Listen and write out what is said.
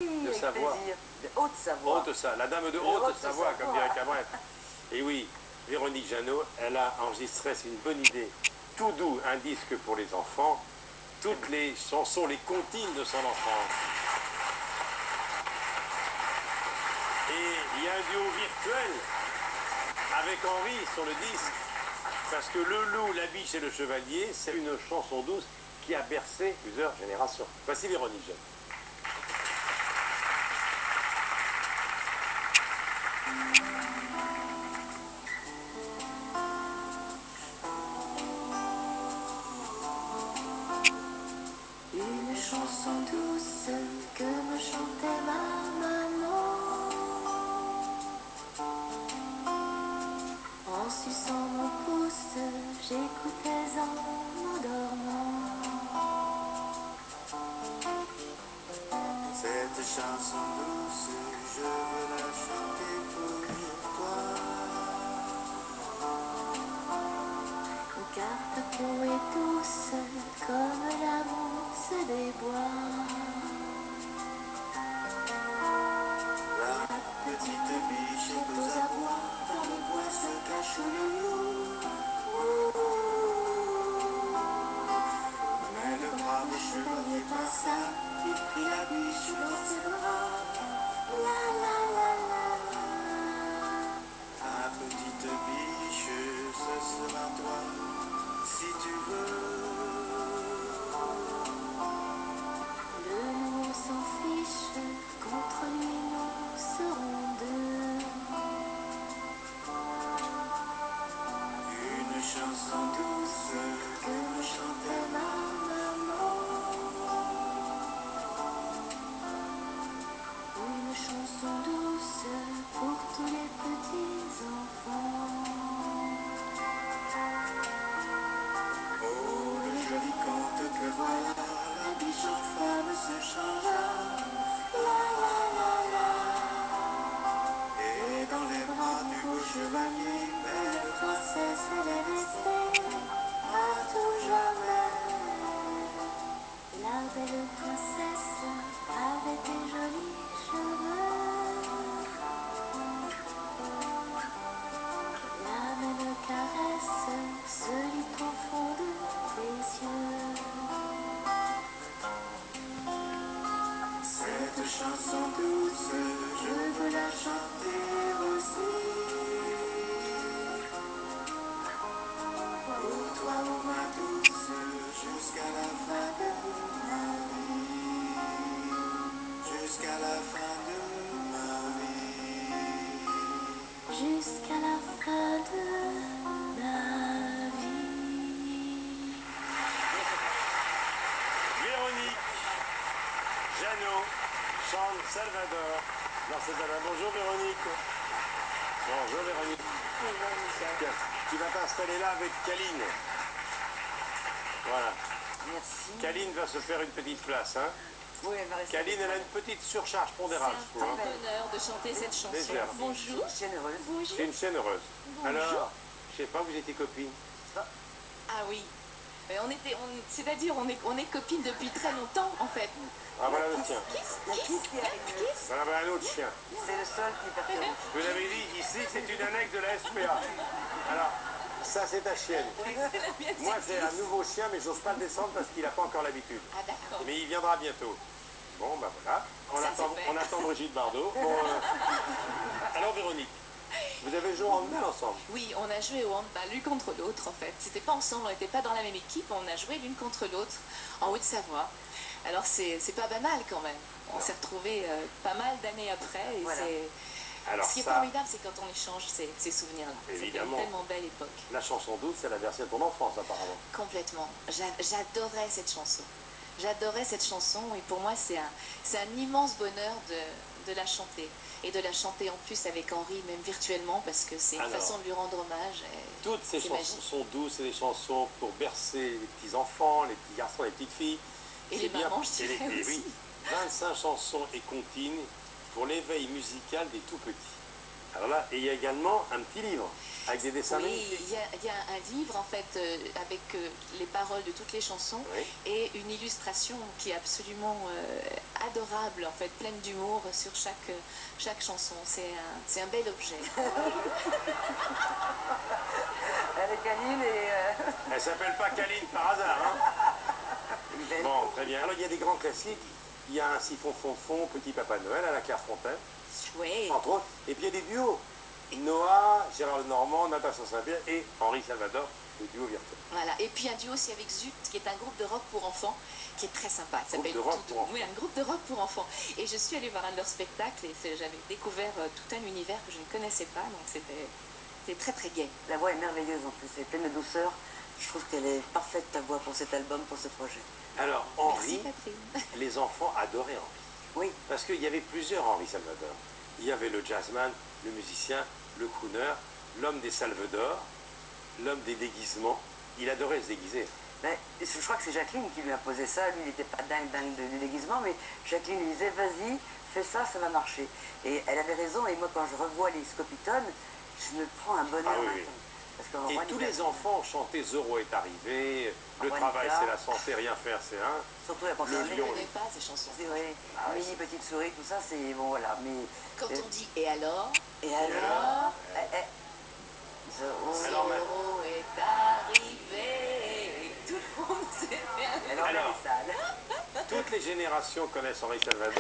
de avec Savoie. plaisir. De Haute-Savoie. Haute-Savoie, la dame de Haute-Savoie, comme dirait Cabrel. Et oui, Véronique Jeannot, elle a enregistré, c'est une bonne idée, Tout doux, un disque pour les enfants, toutes les chansons, les comptines de son enfance. Et il y a un duo virtuel avec Henri sur le disque, parce que Le Loup, la Biche et le Chevalier, c'est une chanson douce qui a bercé plusieurs générations. Voici Véronique Jeannot. Une chanson douce que me chantait ma maman en suçant mon pouce, j'écoutais en m'endormant. Cette chanson douce, je veux la chanter pour toi. Car ta peau est douce comme la mousse des bois. La petite biche est aux abois, dans les bois se cache le loup. Mais le brave chevalier passa, il prit la biche dans ses bras. La la la la la. Ta petite biche, ce sera toi, si tu veux. Le loup on s'en fiche, contre lui nous serons deux. Une chanson douce Que me chantait ma maman. Une chanson douce pour tous les petits enfants. Oh, le joli conte que voilà, la biche en femme se changea. La la la la. Et dans les bras du beau chevalier, belle princesse, elle est restée à tout jamais. La belle princesse avait des jolis cheveux. La même caresse se lit au fond de tes yeux. Cette chanson douce, je veux la chanter aussi. Pour toi, oh ma douce, jusqu'à la fin de ma vie. Jusqu'à la fin de ma vie. Jusqu'à la fin de ma vie. Véronique Jeannot chante Salvador dans cette balade. Bonjour Véronique. Bonjour Véronique. Bonjour Michel. Tu vas t'installer là avec Caline. Voilà. Merci. Caline va se faire une petite place. Hein. Oui, elle va rester. Caline, elle a une petite surcharge pondérale, je C'est trouve. un Hein. vrai bonheur de chanter cette chanson. Légère. Bonjour. Une chaîne heureuse. Bonjour. C'est une chaîne heureuse. Bonjour. Alors, je sais pas, vous étiez copines. Ah oui. Mais c'est-à-dire on est copines depuis très longtemps en fait. Ah, voilà le tien. La kiss qui arrive. Voilà un autre chien. C'est le seul qui perturbe. Je vous l'avais dit, ici, c'est une annexe de la SPA. Alors, ça, c'est ta chienne. Oui, c'est la mienne. Moi, c'est j'ai un Kiss. nouveau chien, mais j'ose pas le descendre parce qu'il n'a pas encore l'habitude. Ah d'accord. Mais il viendra bientôt. Bon, ben voilà. Ça, c'est fait. On attend Brigitte Bardot. Bon, alors, Véronique, vous avez joué en handball ensemble. Oui, on a joué au handball l'une contre l'autre en fait. C'était pas ensemble, on n'était pas dans la même équipe, on a joué l'une contre l'autre en Haute-Savoie. Alors c'est pas banal quand même. On s'est retrouvés pas mal d'années après et Voilà. Alors, ce qui est ça, formidable, c'est quand on échange ces souvenirs-là. C'était une Évidemment. tellement belle époque. la chanson douce, c'est la versée de ton enfance, apparemment. Complètement. J'adorais cette chanson. J'adorais cette chanson et pour moi c'est un immense bonheur de la chanter. Et de la chanter en plus avec Henri, même virtuellement, parce que c'est une Alors, façon de lui rendre hommage. Toutes ces C'est chansons magique. sont douces, c'est des chansons pour bercer les petits-enfants, les petits garçons, les petites filles. Et C'est les bien. mamans, je dirais Et aussi. oui, 25 chansons et comptines pour l'éveil musical des tout-petits. Alors là, et il y a également un petit livre avec des dessins Oui, magnifiques. il y a un livre en fait avec les paroles de toutes les chansons Oui. et une illustration qui est absolument adorable, en fait, pleine d'humour sur chaque chanson. C'est un bel objet. Elle est câline et... Elle s'appelle pas Caline par hasard, hein? Bon, très bien. Alors il y a des grands classiques. Il y a un siphon fond de fond, Petit Papa Noël à la Clairefontaine, Oui. entre autres. Et puis il y a des duos. Noah, Gérard Lenormand, Natacha Saint-Pierre et Henri Salvador, le duo virtuel. Voilà. Et puis un duo aussi avec Zut, qui est un groupe de rock pour enfants, qui est très sympa. Il s'appelle de rock pour enfants. Oui, un groupe de rock pour enfants. Et je suis allée voir un de leurs spectacles et j'avais découvert tout un univers que je ne connaissais pas, donc c'était très très gai. La voix est merveilleuse en plus, elle est pleine de douceur. Je trouve qu'elle est parfaite, ta voix, pour cet album, pour ce projet. Alors Merci Henri, Catherine. les enfants adoraient Henri. Oui, Parce qu'il y avait plusieurs Henri Salvador. Il y avait le jazzman, le musicien, le crooner, l'homme des salvadors, l'homme des déguisements. Il adorait se déguiser. mais je crois que c'est Jacqueline qui lui a imposé ça. Lui, il n'était pas dingue du déguisement, mais Jacqueline lui disait, vas-y, fais ça, ça va marcher. Et elle avait raison, et moi, quand je revois les Scopitones, je me prends un bonheur Ah oui, oui. intense. Parce qu'en Et roi tous Nicolas, les enfants chantaient Zoro est arrivé, le Roi travail Nicolas. c'est la santé, rien faire c'est un. surtout la Le Je ne lion. connais pas ces chansons. C'est vrai, Ah ouais, Mini Petite Souris, tout ça, c'est bon, voilà. Mais Quand on dit et alors, et alors, Zoro, Alors, Zoro est arrivé. Tout le monde s'est fait un elle emmène Alors. les salles. toutes les générations connaissent Henri Salvador.